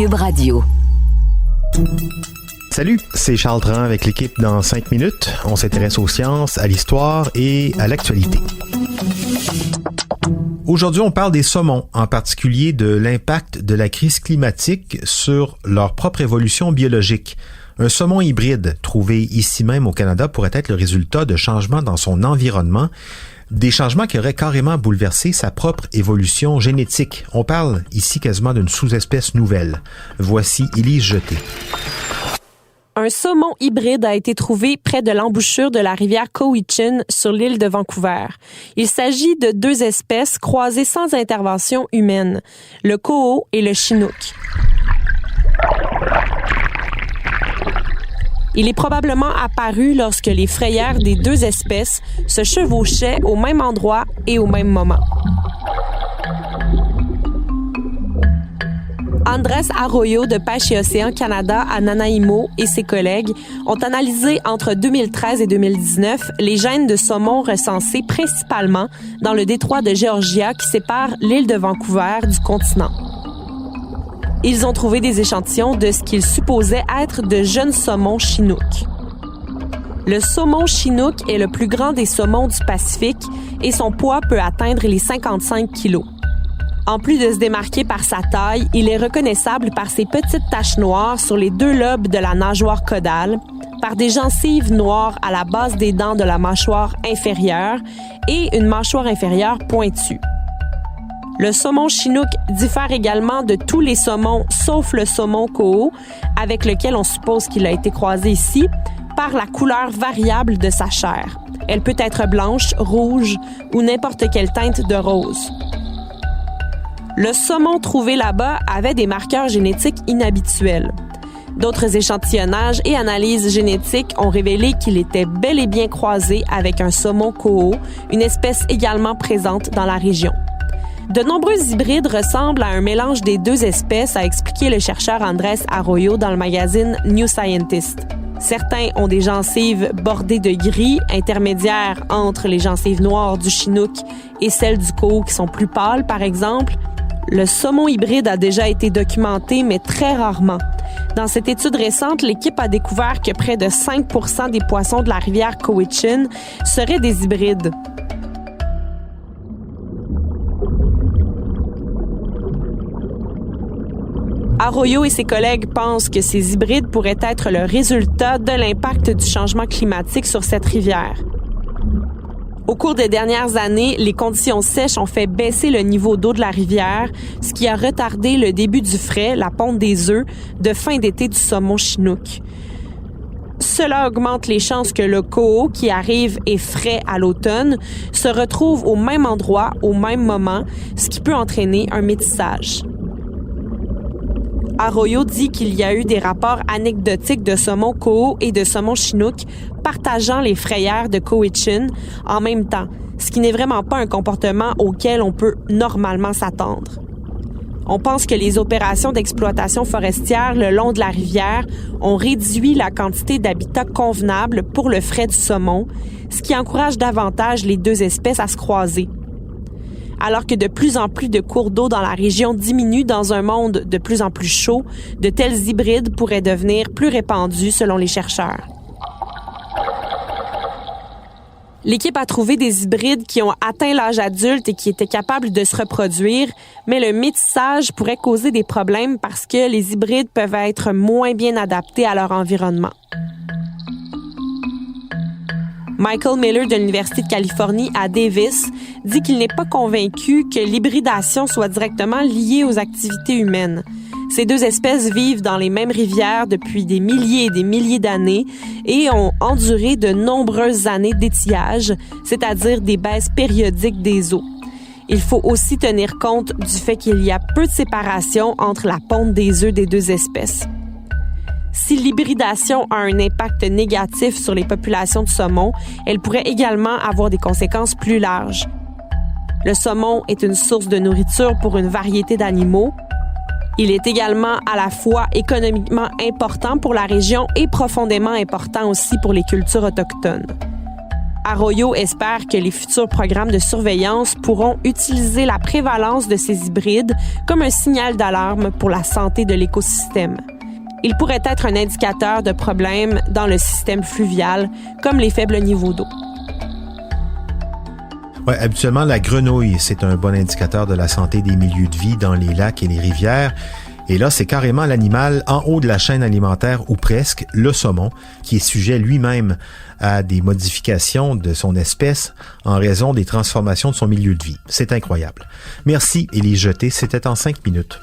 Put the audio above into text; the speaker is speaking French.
Cube Radio. Salut, c'est Charles Dran avec l'équipe dans 5 minutes. On s'intéresse aux sciences, à l'histoire et à l'actualité. Aujourd'hui, on parle des saumons, en particulier de l'impact de la crise climatique sur leur propre évolution biologique. Un saumon hybride, trouvé ici même au Canada, pourrait être le résultat de changements dans son environnement, des changements qui auraient carrément bouleversé sa propre évolution génétique. On parle ici quasiment d'une sous-espèce nouvelle. Voici Élise Jeté. Un saumon hybride a été trouvé près de l'embouchure de la rivière Cowichan sur l'île de Vancouver. Il s'agit de deux espèces croisées sans intervention humaine, le coho et le chinook. Il est probablement apparu lorsque les frayères des deux espèces se chevauchaient au même endroit et au même moment. Andrés Arroyo de Pêche et Océan Canada à Nanaimo et ses collègues ont analysé entre 2013 et 2019 les gènes de saumon recensés principalement dans le détroit de Georgia qui sépare l'île de Vancouver du continent. Ils ont trouvé des échantillons de ce qu'ils supposaient être de jeunes saumons chinook. Le saumon chinook est le plus grand des saumons du Pacifique et son poids peut atteindre les 55 kilos. En plus de se démarquer par sa taille, il est reconnaissable par ses petites taches noires sur les deux lobes de la nageoire caudale, par des gencives noires à la base des dents de la mâchoire inférieure et une mâchoire inférieure pointue. Le saumon chinook diffère également de tous les saumons sauf le saumon coho, avec lequel on suppose qu'il a été croisé ici, par la couleur variable de sa chair. Elle peut être blanche, rouge ou n'importe quelle teinte de rose. Le saumon trouvé là-bas avait des marqueurs génétiques inhabituels. D'autres échantillonnages et analyses génétiques ont révélé qu'il était bel et bien croisé avec un saumon coho, une espèce également présente dans la région. De nombreux hybrides ressemblent à un mélange des deux espèces, a expliqué le chercheur Andrés Arroyo dans le magazine New Scientist. Certains ont des gencives bordées de gris, intermédiaires entre les gencives noires du chinook et celles du coho qui sont plus pâles, par exemple. Le saumon hybride a déjà été documenté, mais très rarement. Dans cette étude récente, l'équipe a découvert que près de 5% des poissons de la rivière Cowichan seraient des hybrides. Arroyo et ses collègues pensent que ces hybrides pourraient être le résultat de l'impact du changement climatique sur cette rivière. Au cours des dernières années, les conditions sèches ont fait baisser le niveau d'eau de la rivière, ce qui a retardé le début du frai, la ponte des œufs, de fin d'été du saumon chinook. Cela augmente les chances que le coho, qui arrive et frais à l'automne, se retrouve au même endroit, au même moment, ce qui peut entraîner un métissage. Arroyo dit qu'il y a eu des rapports anecdotiques de saumon coho et de saumon chinook partageant les frayères de Cowichan en même temps, ce qui n'est vraiment pas un comportement auquel on peut normalement s'attendre. On pense que les opérations d'exploitation forestière le long de la rivière ont réduit la quantité d'habitat convenable pour le frai du saumon, ce qui encourage davantage les deux espèces à se croiser. Alors que de plus en plus de cours d'eau dans la région diminuent dans un monde de plus en plus chaud, de tels hybrides pourraient devenir plus répandus selon les chercheurs. L'équipe a trouvé des hybrides qui ont atteint l'âge adulte et qui étaient capables de se reproduire, mais le métissage pourrait causer des problèmes parce que les hybrides peuvent être moins bien adaptés à leur environnement. Michael Miller de l'Université de Californie à Davis dit qu'il n'est pas convaincu que l'hybridation soit directement liée aux activités humaines. Ces deux espèces vivent dans les mêmes rivières depuis des milliers et des milliers d'années et ont enduré de nombreuses années d'étiage, c'est-à-dire des baisses périodiques des eaux. Il faut aussi tenir compte du fait qu'il y a peu de séparation entre la ponte des œufs des deux espèces. Si l'hybridation a un impact négatif sur les populations de saumon, elle pourrait également avoir des conséquences plus larges. Le saumon est une source de nourriture pour une variété d'animaux. Il est également à la fois économiquement important pour la région et profondément important aussi pour les cultures autochtones. Arroyo espère que les futurs programmes de surveillance pourront utiliser la prévalence de ces hybrides comme un signal d'alarme pour la santé de l'écosystème. Il pourrait être un indicateur de problèmes dans le système fluvial, comme les faibles niveaux d'eau. Ouais, habituellement, la grenouille, c'est un bon indicateur de la santé des milieux de vie dans les lacs et les rivières. Et là, c'est carrément l'animal en haut de la chaîne alimentaire, ou presque, le saumon, qui est sujet lui-même à des modifications de son espèce en raison des transformations de son milieu de vie. C'est incroyable. Merci, Élie Jeté. C'était en 5 minutes.